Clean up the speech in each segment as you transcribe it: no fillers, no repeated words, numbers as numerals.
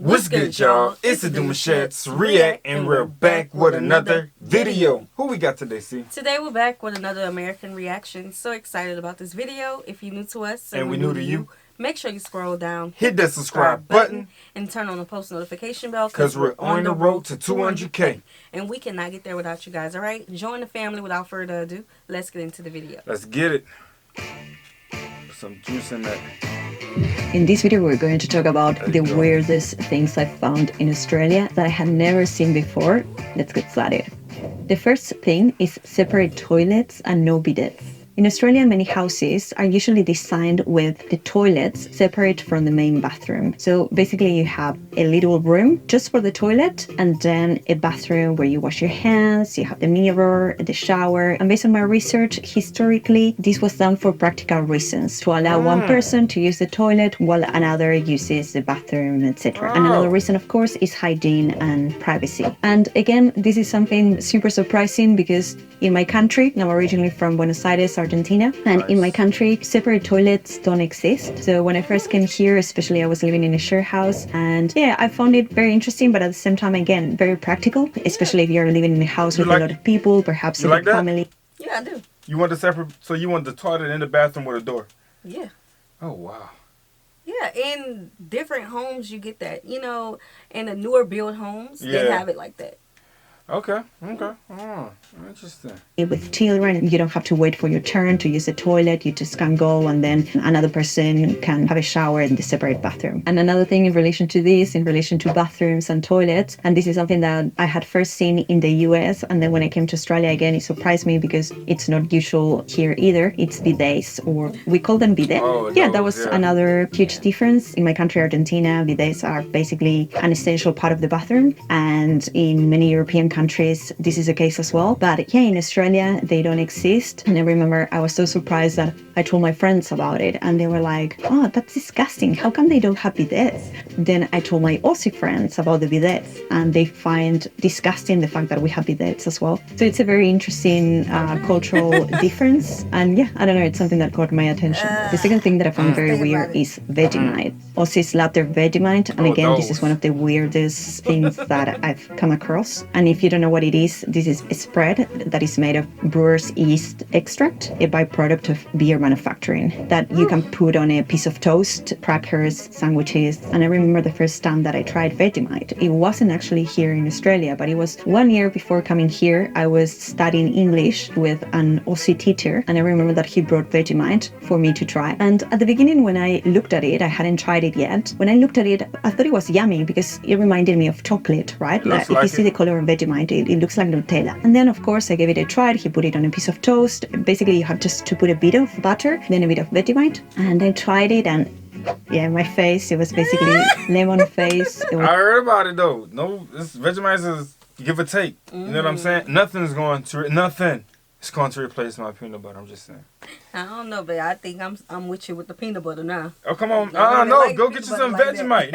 What's good, y'all? It's the Demouchets REACT, and we're back with another video. Who we got today, C? Today we're back with another American reaction. So excited about this video. If you're new to us and we're new to you, make sure you scroll down, hit that subscribe button, and turn on the post notification bell, because we're on the road to 200K. And we cannot get there without you guys, alright? Join the family. Without further ado, let's get into the video. Let's get it. Put some juice in that. In this video, we're going to talk about the weirdest things I found in Australia that I had never seen before. Let's get started. The first thing is separate toilets and no bidets. In Australia, many houses are usually designed with the toilets separate from the main bathroom. So basically you have a little room just for the toilet and then a bathroom where you wash your hands, you have the mirror, the shower. And based on my research, historically, this was done for practical reasons, to allow one person to use the toilet while another uses the bathroom, etc. And another reason, of course, is hygiene and privacy. And again, this is something super surprising because in my country, I'm originally from Buenos Aires, Argentina, and in my country, separate toilets don't exist. So when I first came here, especially I was living in a share house, and yeah, I found it very interesting, but at the same time, again, very practical, especially if you're living in a house with a lot of people, perhaps with a family. Yeah, I do. You want the separate, so you want the toilet in the bathroom with a door? Yeah. Oh, wow. Yeah, in different homes you get that. You know, in the newer build homes, they have it like that. Okay. Oh, interesting. With children, you don't have to wait for your turn to use the toilet. You just can go and then another person can have a shower in the separate bathroom. And another thing in relation to this, in relation to bathrooms and toilets, and this is something that I had first seen in the US, and then when I came to Australia again, it surprised me because it's not usual here either. It's bidets, or we call them bidet. That was another huge difference. In my country, Argentina, bidets are basically an essential part of the bathroom, and in many European countries, this is the case as well. But yeah, in Australia, they don't exist. And I remember I was so surprised that I told my friends about it, and they were like, oh, that's disgusting. How come they don't have bidets? Then I told my Aussie friends about the bidets, and they find disgusting the fact that we have bidets as well. So it's a very interesting cultural difference. And yeah, I don't know, it's something that caught my attention. The second thing that I found very weird is Vegemite. Aussies love their Vegemite. And again, this is one of the weirdest things that I've come across. And if you don't know what it is, this is a spread that is made of brewer's yeast extract, a byproduct of beer manufacturing, that you can put on a piece of toast, crackers, sandwiches. And I remember the first time that I tried Vegemite. It wasn't actually here in Australia, but it was 1 year before coming here. I was studying English with an Aussie teacher, and I remember that he brought Vegemite for me to try. And at the beginning, when I looked at it, I hadn't tried it yet. When I looked at it, I thought it was yummy because it reminded me of chocolate, right? Like if you see the color of Vegemite, it looks like Nutella. And then, of course, I gave it a try. He put it on a piece of toast. Basically, you have just to put a bit of butter, then a bit of Vegemite. And I tried it, and yeah, my face, it was basically lemon face. I heard about it, though. No, this Vegemite is give or take. You know what I'm saying? Nothing's going to, nothing. It's going to replace my peanut butter. I'm just saying. I don't know, but I think I'm with you with the peanut butter now. Oh, come on. No. Go get you some Vegemite.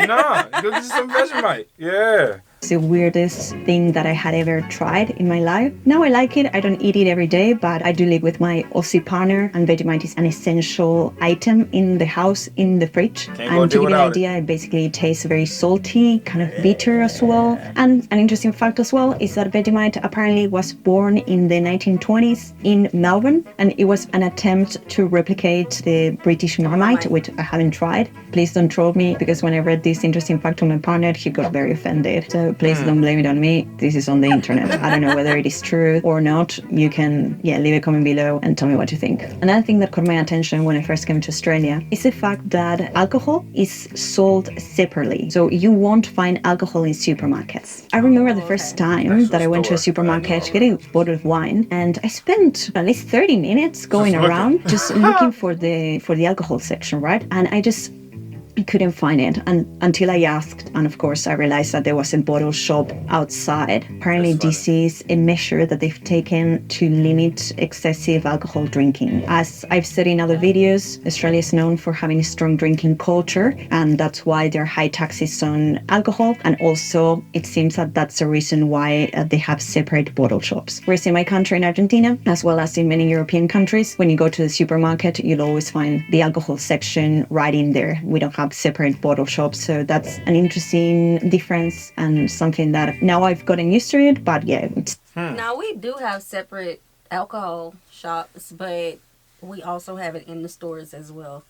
Go get you some Vegemite. Yeah. It's the weirdest thing that I had ever tried in my life. Now I like it. I don't eat it every day, but I do live with my Aussie partner, and Vegemite is an essential item in the house, in the fridge. And to give you an idea, it basically tastes very salty, kind of bitter as well. And an interesting fact as well is that Vegemite apparently was born in the 1920s in Melbourne, and it was an attempt to replicate the British Marmite, which I haven't tried. Please don't troll me, because when I read this interesting fact to my partner, he got very offended. So please don't blame it on me. This is on the internet. I don't know whether it is true or not. You can, leave a comment below and tell me what you think. Another thing that caught my attention when I first came to Australia is the fact that alcohol is sold separately. So you won't find alcohol in supermarkets. I remember the first time that I went to a supermarket getting a bottle of wine, and I spent at least 30 minutes going around just looking for the alcohol section, right? And I couldn't find it, and until I asked, and of course I realized that there was a bottle shop outside. Apparently this is a measure that they've taken to limit excessive alcohol drinking. As I've said in other videos, Australia is known for having a strong drinking culture, and that's why there are high taxes on alcohol, and also it seems that that's the reason why they have separate bottle shops. Whereas in my country, in Argentina, as well as in many European countries, when you go to the supermarket, you'll always find the alcohol section right in there. We don't have have separate bottle shops. So that's an interesting difference and something that now I've gotten used to it. But yeah, it's Now we do have separate alcohol shops, but we also have it in the stores as well.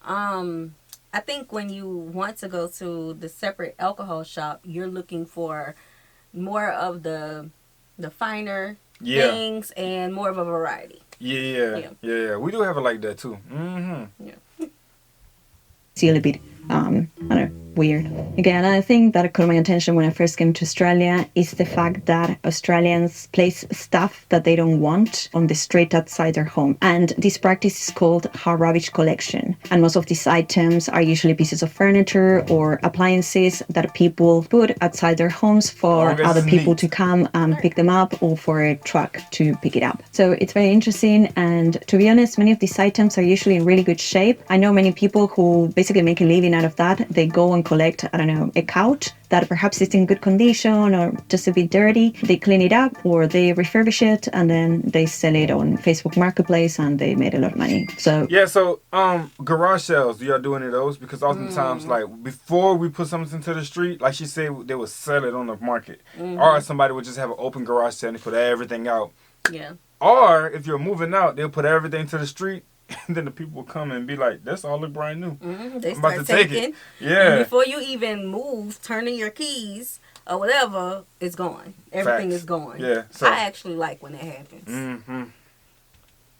I think when you want to go to the separate alcohol shop, you're looking for more of the finer things and more of a variety. Yeah. We do have it like that too. Yeah. still a little bit, I don't know, weird. Again, I think that caught my attention when I first came to Australia is the fact that Australians place stuff that they don't want on the street outside their home. And this practice is called hard rubbish collection. And most of these items are usually pieces of furniture or appliances that people put outside their homes for other people to come and pick them up, or for a truck to pick it up. So it's very interesting. And to be honest, many of these items are usually in really good shape. I know many people who basically make a living out of that. They go and collect, I don't know, a couch that perhaps is in good condition or just a bit dirty. They clean it up or they refurbish it, and then they sell it on Facebook Marketplace, and they made a lot of money. So yeah, so garage sales, do y'all do any of those? Because oftentimes, like, before we put something into the street, like she said, they would sell it on the market. Or somebody would just have an open garage sale and put everything out. Yeah. Or if you're moving out, they'll put everything to the street. And then the people will come and be like, "That's all look brand new." They I'm about start to take taking. it. Yeah. And before you even move, turning your keys or whatever, it's gone. Everything Facts. is gone. Yeah. So, I actually like when that happens.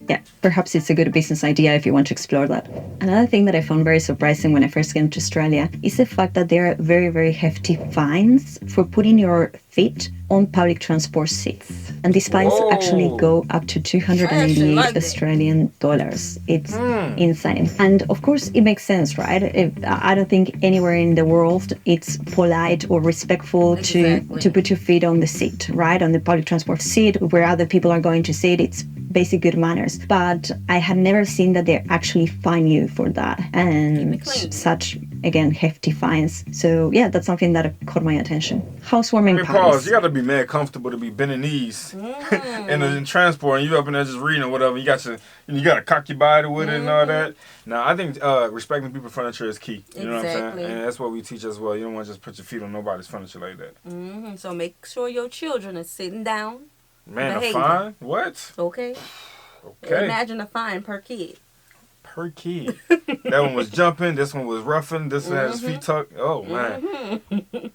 yeah, perhaps it's a good business idea if you want to explore that. Another thing that I found very surprising when I first came to Australia is the fact that there are very, very hefty fines for putting your feet on public transport seats. And these fines actually go up to 288 Australian dollars. It's insane. And of course, it makes sense, right? I don't think anywhere in the world it's polite or respectful to put your feet on the seat, right? On the public transport seat where other people are going to sit. It's basic good manners. But I had never seen that they actually fine you for that. And such, again, hefty fines. So yeah, that's something that caught my attention. Housewarming parties. Pause. You got to be mad comfortable to be bending knees in transport, and you up in there just reading or whatever. You got to cock your body with it and all that. Now, I think respecting people's furniture is key. You know what I'm saying? And that's what we teach as well. You don't want to just put your feet on nobody's furniture like that. So make sure your children are sitting down. Man, a fine? What? Okay. Imagine a fine per kid. Per kid. That one was jumping. This one was roughing. This one had his feet tucked. Oh, man.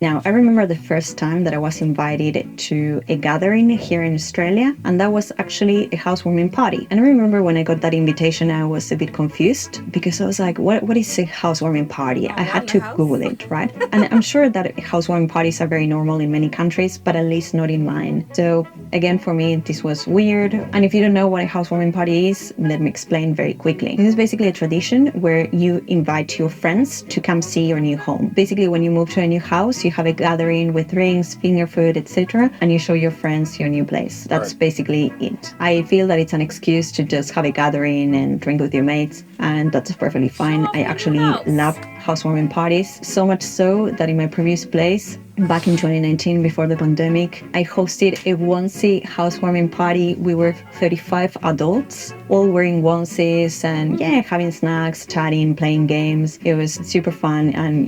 Now, I remember the first time that I was invited to a gathering here in Australia, and that was actually a housewarming party. And I remember when I got that invitation, I was a bit confused because I was like, what is a housewarming party? I had to Google it, right? And I'm sure that housewarming parties are very normal in many countries, but at least not in mine. So again, for me, this was weird. And if you don't know what a housewarming party is, let me explain very quickly. This is basically a tradition where you invite your friends to come see your new home. Basically, when you move to a new house, you have a gathering with drinks, finger food, etc., and you show your friends your new place. That's basically it. I feel that it's an excuse to just have a gathering and drink with your mates, and that's perfectly fine. I actually love housewarming parties, so much so that in my previous place, back in 2019, before the pandemic, I hosted a onesie housewarming party. We were 35 adults, all wearing onesies and having snacks, chatting, playing games. It was super fun, and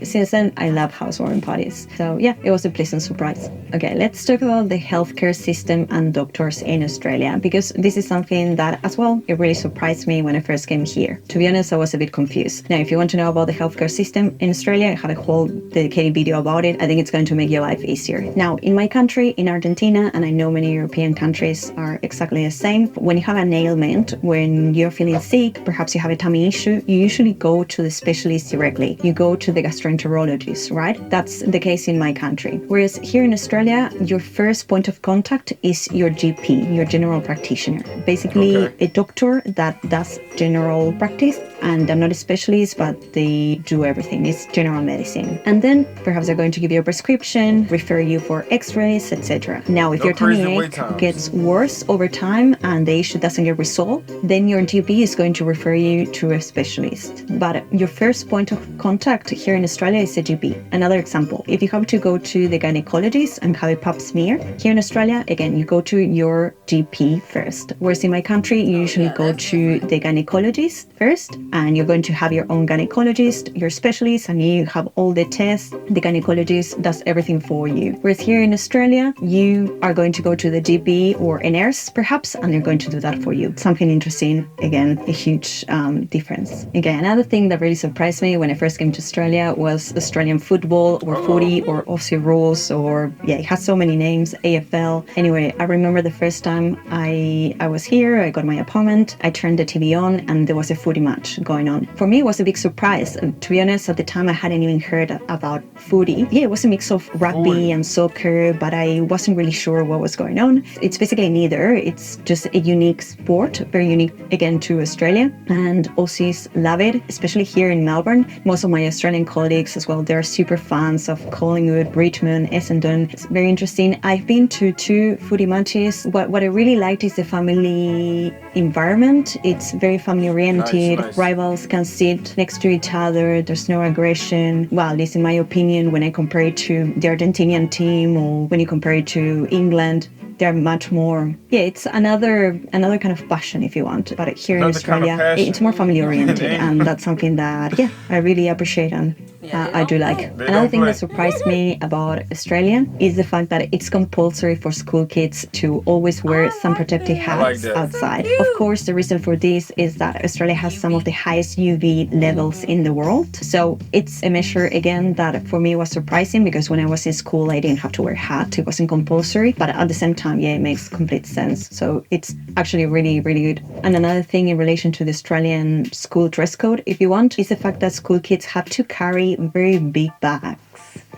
since then I love housewarming parties. So it was a pleasant surprise. Okay, let's talk about the healthcare system and doctors in Australia, because this is something that as well, it really surprised me when I first came here. To be honest, I was a bit confused. Now, if you want to know about the healthcare system in Australia, I have a whole dedicated video about it. I think it's going to make your life easier. Now, in my country, in Argentina, and I know many European countries are exactly the same, when you have an ailment, when you're feeling sick, perhaps you have a tummy issue, you usually go to the specialist directly. You go to the gastroenterologist, right? That's the case in my country. Whereas here in Australia, your first point of contact is your GP, your general practitioner. Basically, a doctor that does general practice, and they're not a specialist, but they do everything. It's general medicine. And then perhaps they're going to give you a prescription, refer you for x-rays, etc. Now, if your tummy ache gets worse over time and the issue doesn't get resolved, then your GP is going to refer you to a specialist. But your first point of contact here in Australia is a GP. Another example, if you have to go to the gynecologist and have a pap smear, here in Australia, again, you go to your GP first. Whereas in my country, you usually go to the gynecologist first, and you're going to have your own gynecologist, your specialist, and you have all the tests. The gynecologist does everything for you. Whereas here in Australia, you are going to go to the GP or a nurse perhaps, and they're going to do that for you. Something interesting, again, a huge difference. Again, another thing that really surprised me when I first came to Australia was Australian football or footy or Aussie rules, or it has so many names, AFL. Anyway, I remember the first time I was here, I got my apartment, I turned the TV on and there was a footy match going on. For me, it was a big surprise. And to be honest, at the time I hadn't even heard about footy. Yeah, it was a mix of rugby and soccer, but I wasn't really sure what was going on. It's basically neither. It's just a unique sport, very unique again to Australia, and Aussies love it, especially here in Melbourne. Most of my Australian colleagues as well, they're super fans of Collingwood, Richmond, Essendon. It's very interesting. I've been to 2 footy matches. What I really liked is the family environment. It's very family oriented. Nice. Rivals can sit next to each other. There's no aggression. Well, at least in my opinion, when I compare it to the Argentinian team or when you compare it to England, they're much more, it's another kind of passion if you want. But here in Australia, it's more family oriented, and that's something that, I really appreciate and I do like. Another thing that surprised me about Australia is the fact that it's compulsory for school kids to always wear some protective hats outside. Of course, the reason for this is that Australia has some of the highest UV levels in the world. So it's a measure, again, that for me was surprising, because when I was in school, I didn't have to wear a hat. It wasn't compulsory. But at the same time, it makes complete sense. So it's actually really, really good. And another thing in relation to the Australian school dress code, if you want, is the fact that school kids have to carry very big bags.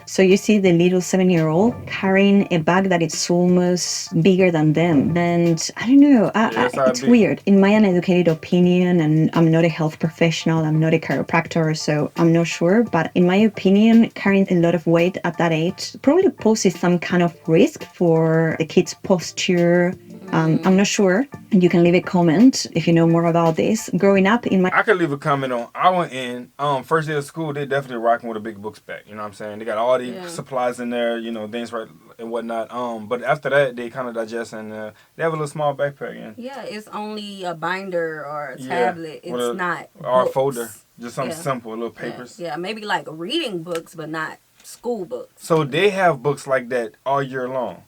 So you see the little 7-year-old carrying a bag that is almost bigger than them. And I don't know, it's weird. In my uneducated opinion, and I'm not a health professional, I'm not a chiropractor, so I'm not sure. But in my opinion, carrying a lot of weight at that age probably poses some kind of risk for the kid's posture. I'm not sure. You can leave a comment if you know more about this. Growing up in my... I could leave a comment on... I went in, first day of school, they definitely rocking with a big book bag. You know what I'm saying? They got all the supplies in there, things right and whatnot. But after that, they kind of digest and they have a little small backpack in. Yeah, it's only a binder or a tablet. It's not or books. A folder. Just something simple, little papers. Yeah, maybe like reading books, but not school books. So they have books like that all year long.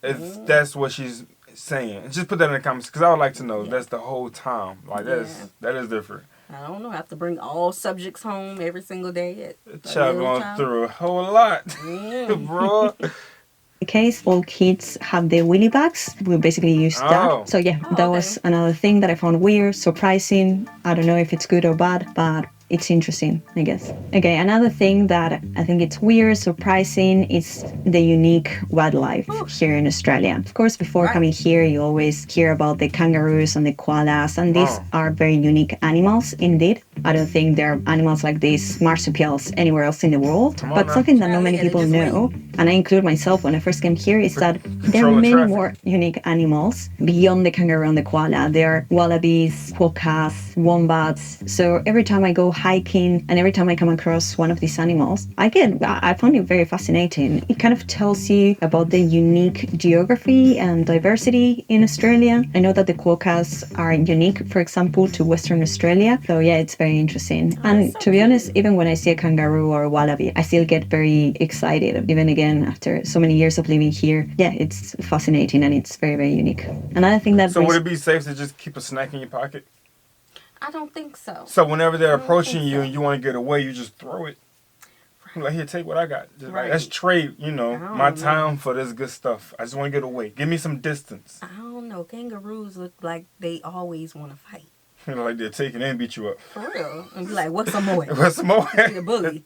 That's what she's saying. Just put that in the comments, because I would like to know. That's the whole time. Like that is different. I don't know. I have to bring all subjects home every single day. Child going through a whole lot, bro. In case all kids have the wheelie bags, we basically use that. So that was another thing that I found weird, surprising. I don't know if it's good or bad, but it's interesting, I guess. Okay, another thing that I think it's weird, surprising, is the unique wildlife here in Australia. Of course, before coming here, you always hear about the kangaroos and the koalas, and these are very unique animals indeed. I don't think there are animals like these marsupials anywhere else in the world. But something that not many people know, and I include myself when I first came here, is that there are many more unique animals beyond the kangaroo and the koala. There are wallabies, quokkas, wombats. So every time I go hiking and every time I come across one of these animals, I find it very fascinating. It kind of tells you about the unique geography and diversity in Australia. I know that the quokkas are unique, for example, to Western Australia. So it's very interesting. And to be honest, even when I see a kangaroo or a wallaby, I still get very excited. Even again, after so many years of living here, it's fascinating and it's very, very unique. Another thing that... So would it be safe to just keep a snack in your pocket? I don't think so. So whenever they're approaching you and you want to get away, you just throw it. Like, here, take what I got. Just like, let's trade, my time for this good stuff. I just want to get away. Give me some distance. I don't know. Kangaroos look like they always want to fight. Like they'll take it and beat you up. For real. And be like, what's some more? What's some more? The bully.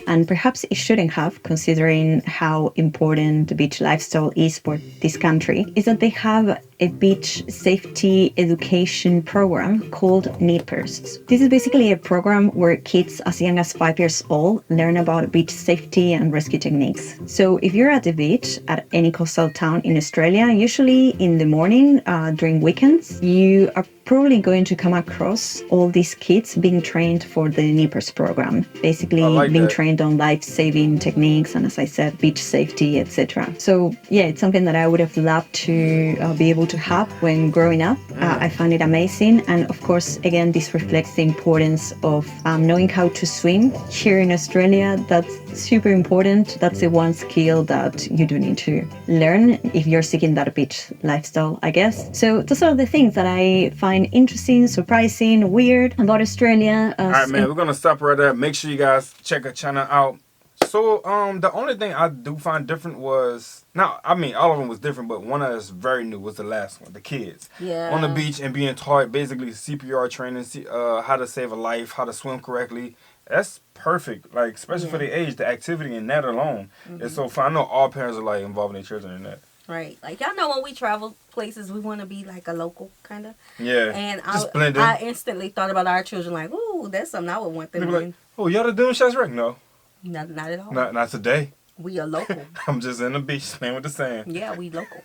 And perhaps it shouldn't have, considering how important the beach lifestyle is for this country, is that they have a beach safety education program called NEPERS. This is basically a program where kids as young as 5 years old learn about beach safety and rescue techniques. So if you're at the beach at any coastal town in Australia, usually in the morning during weekends, you are probably going to come across all these kids being trained for the NEPERS program, basically being trained on life-saving techniques and, as I said, beach safety, etc. So it's something that I would have loved to be able able to have when growing up. I found it amazing. And of course, again, this reflects the importance of knowing how to swim. Here in Australia, that's super important. That's the one skill that you do need to learn if you're seeking that beach lifestyle, I guess. So those are the things that I find interesting, surprising, weird about Australia. All right, man, we're going to stop right there. Make sure you guys check our channel out. So, the only thing I do find different was, now, I mean, all of them was different, but one that's very new was the last one, the kids. Yeah. On the beach and being taught basically CPR training, how to save a life, how to swim correctly. That's perfect, like, especially for the age, the activity in that alone is so fun. I know all parents are, like, involving their children in that. Right. Like, y'all know when we travel places, we want to be like a local, kind of. Yeah. And just blend in. I instantly thought about our children like, ooh, that's something I would want them to like, oh, y'all the Demouchets REACT? No. Not at all. Not today. We are local. I'm just in the beach playing with the sand. Yeah, we local.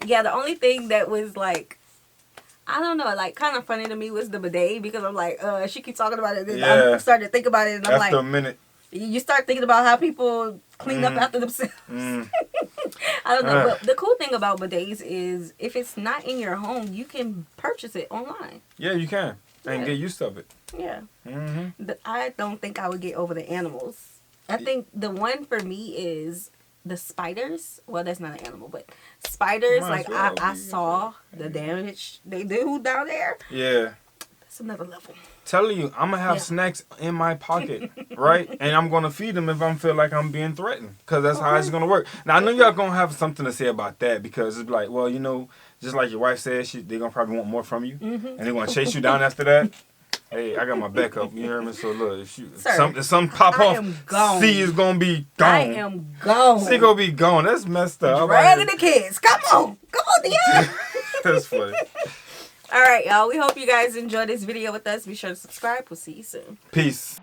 Yeah, the only thing that was like, I don't know, like kind of funny to me was the bidet, because I'm like, she keeps talking about it. And I started to think about it, and I'm after like, a minute, you start thinking about how people clean up after themselves. I don't know, but the cool thing about bidets is if it's not in your home, you can purchase it online. Yeah, you can. And get used to it. Yeah. I don't think I would get over the animals. I think the one for me is the spiders. Well, that's not an animal, but spiders. Like, I saw the damage they do down there. Yeah. That's another level. Telling you, I'm going to have snacks in my pocket, right? And I'm going to feed them if I feel like I'm being threatened. Because that's how it's going to work. Now, I know y'all going to have something to say about that, because it's like, well, you know, just like your wife said, they're going to probably want more from you. And they're going to chase you down after that. Hey, I got my backup. You hear me? So look, if something pop off, C is going to be gone. I am gone. C going to be gone. That's messed up. Dragging the kids. Come on, Dion. That's funny. All right, y'all. We hope you guys enjoyed this video with us. Be sure to subscribe. We'll see you soon. Peace.